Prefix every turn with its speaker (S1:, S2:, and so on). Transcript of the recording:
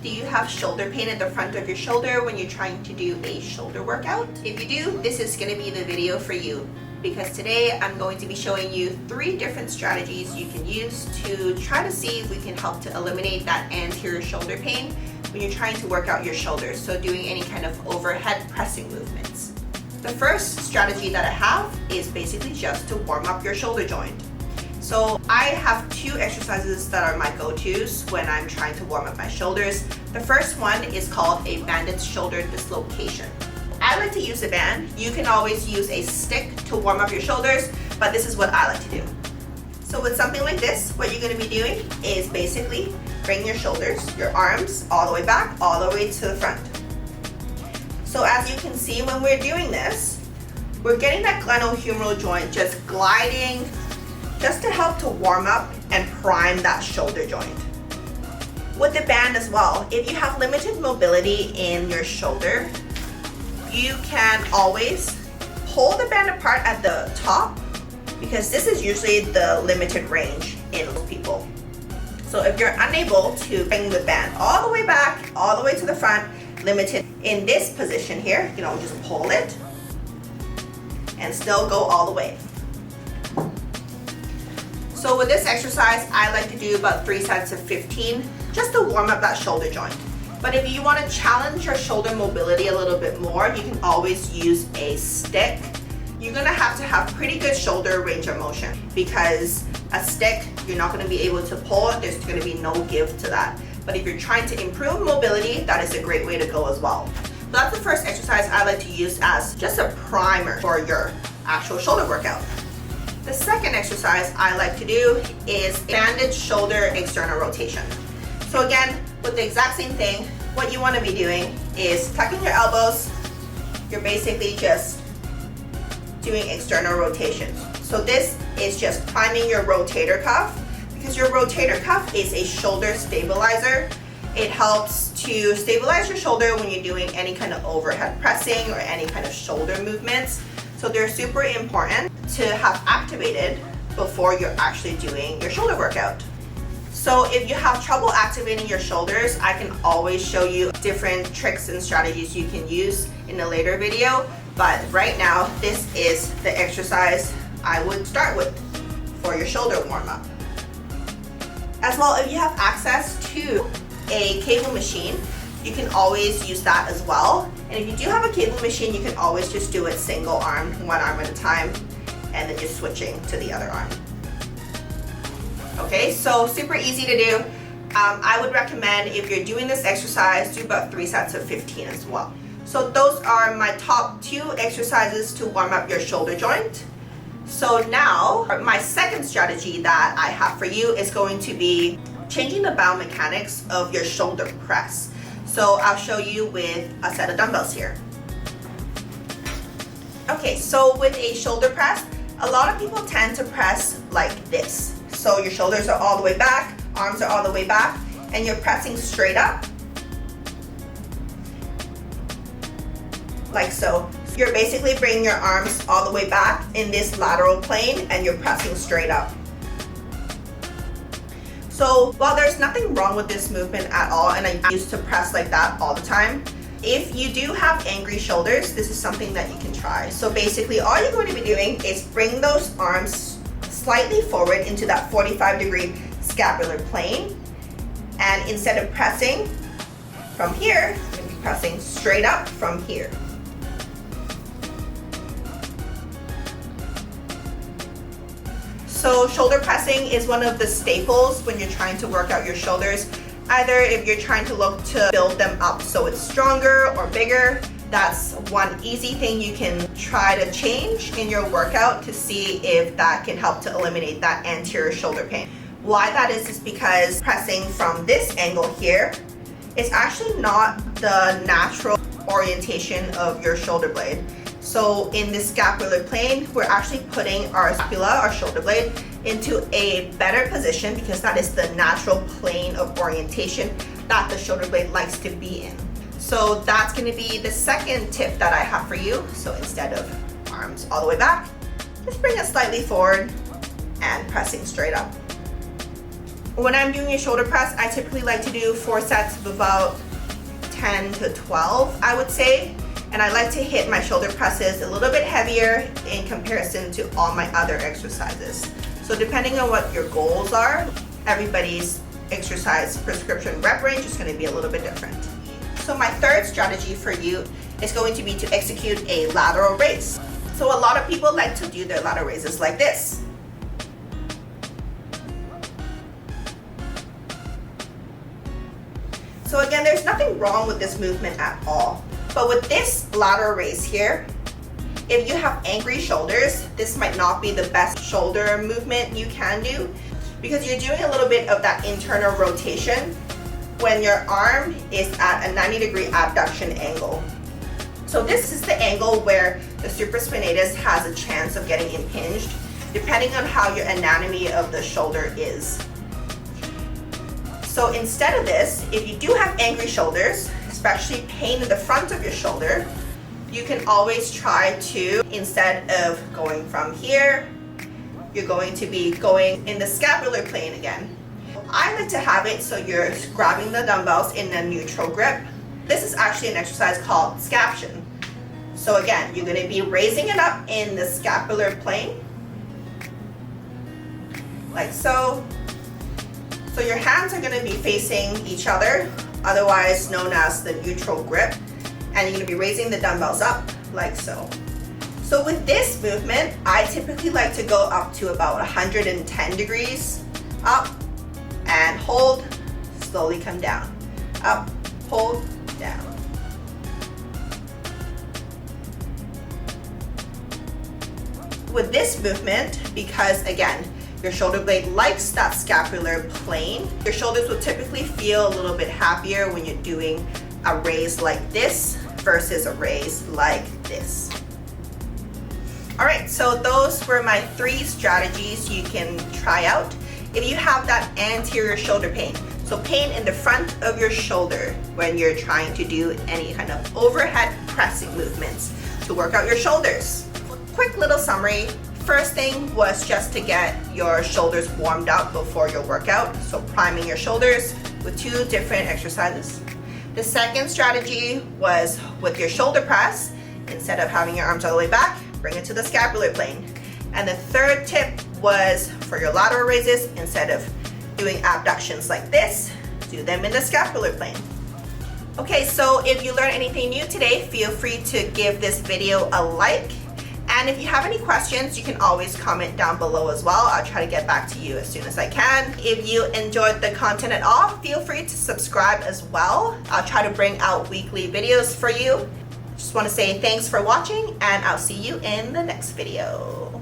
S1: Do you have shoulder pain at the front of your shoulder when you're trying to do a shoulder workout? If you do, this is going to be the video for you, because today I'm going to be showing you 3 different strategies you can use to try to see if we can help to eliminate that anterior shoulder pain when you're trying to work out your shoulders, so doing any kind of overhead pressing movements. The first strategy that I have is basically just to warm up your shoulder joint. So I have 2 exercises that are my go-tos when I'm trying to warm up my shoulders. The first one is called a banded shoulder dislocation. I like to use a band. You can always use a stick to warm up your shoulders, but this is what I like to do. So with something like this, what you're going to be doing is basically bring your shoulders, your arms, all the way back, all the way to the front. So as you can see, when we're doing this, we're getting that glenohumeral joint just gliding, just to help to warm up and prime that shoulder joint. With the band as well, if you have limited mobility in your shoulder, you can always pull the band apart at the top, because this is usually the limited range in most people. So if you're unable to bring the band all the way back, all the way to the front, limited in this position here, you know, just pull it and still go all the way. So with this exercise, I like to do about 3 sets of 15 just to warm up that shoulder joint. But if you want to challenge your shoulder mobility a little bit more, you can always use a stick. You're going to have pretty good shoulder range of motion, because a stick, you're not going to be able to pull it. There's going to be no give to that. But if you're trying to improve mobility, that is a great way to go as well. So that's the first exercise I like to use as just a primer for your actual shoulder workout. The second exercise I like to do is banded shoulder external rotation. So again, with the exact same thing, what you want to be doing is tucking your elbows. You're basically just doing external rotations. So this is just priming your rotator cuff, because your rotator cuff is a shoulder stabilizer. It helps to stabilize your shoulder when you're doing any kind of overhead pressing or any kind of shoulder movements. So they're super important to have activated before you're actually doing your shoulder workout. So if you have trouble activating your shoulders, I can always show you different tricks and strategies you can use in a later video. But right now, this is the exercise I would start with for your shoulder warm-up. As well, if you have access to a cable machine, you can always use that as well. And if you do have a cable machine, you can always just do it single arm, 1 arm at a time, and then just switching to the other arm. Okay, so super easy to do. I would recommend, if you're doing this exercise, do about 3 sets of 15 as well. So those are my top 2 exercises to warm up your shoulder joint. So now, my second strategy that I have for you is going to be changing the biomechanics of your shoulder press. So I'll show you with a set of dumbbells here. Okay, so with a shoulder press, a lot of people tend to press like this. So your shoulders are all the way back, arms are all the way back, and you're pressing straight up, like so. You're basically bringing your arms all the way back in this lateral plane, and you're pressing straight up. So while there's nothing wrong with this movement at all, and I used to press like that all the time, if you do have angry shoulders, this is something that you can try. So basically all you're going to be doing is bring those arms slightly forward into that 45-degree scapular plane, and instead of pressing from here, you're going to be pressing straight up from here. So shoulder pressing is one of the staples when you're trying to work out your shoulders. Either if you're trying to look to build them up so it's stronger or bigger, that's one easy thing you can try to change in your workout to see if that can help to eliminate that anterior shoulder pain. Why that is because pressing from this angle here is actually not the natural orientation of your shoulder blade. So in this scapular plane, we're actually putting our scapula, our shoulder blade, into a better position, because that is the natural plane of orientation that the shoulder blade likes to be in. So that's going to be the second tip that I have for you. So instead of arms all the way back, just bring it slightly forward and pressing straight up. When I'm doing a shoulder press, I typically like to do 4 sets of about 10 to 12, I would say. And I like to hit my shoulder presses a little bit heavier in comparison to all my other exercises. So depending on what your goals are, everybody's exercise prescription rep range is going to be a little bit different. So my third strategy for you is going to be to execute a lateral raise. So a lot of people like to do their lateral raises like this. So again, there's nothing wrong with this movement at all. But with this lateral raise here, if you have angry shoulders, this might not be the best shoulder movement you can do, because you're doing a little bit of that internal rotation when your arm is at a 90-degree abduction angle. So this is the angle where the supraspinatus has a chance of getting impinged, depending on how your anatomy of the shoulder is. So instead of this, if you do have angry shoulders, especially pain in the front of your shoulder, you can always try to, instead of going from here, you're going to be going in the scapular plane again. I like to have it so you're grabbing the dumbbells in a neutral grip. This is actually an exercise called scaption. So again, you're going to be raising it up in the scapular plane, like so. So your hands are going to be facing each other, otherwise known as the neutral grip, and you're going to be raising the dumbbells up like so. So with this movement, I typically like to go up to about 110 degrees, up and hold, slowly come down, up, hold, down. With this movement, because again, your shoulder blade likes that scapular plane, your shoulders will typically feel a little bit happier when you're doing a raise like this versus a raise like this. All right, so those were my 3 strategies you can try out if you have that anterior shoulder pain. So pain in the front of your shoulder when you're trying to do any kind of overhead pressing movements to work out your shoulders. Quick little summary. First thing was just to get your shoulders warmed up before your workout, so priming your shoulders with 2 different exercises. The second strategy was with your shoulder press, instead of having your arms all the way back, bring it to the scapular plane. And the third tip was for your lateral raises, instead of doing abductions like this, do them in the scapular plane. Okay, so if you learned anything new today, feel free to give this video a like. And if you have any questions, you can always comment down below as well. I'll try to get back to you as soon as I can. If you enjoyed the content at all, feel free to subscribe as well. I'll try to bring out weekly videos for you. Just want to say thanks for watching, and I'll see you in the next video.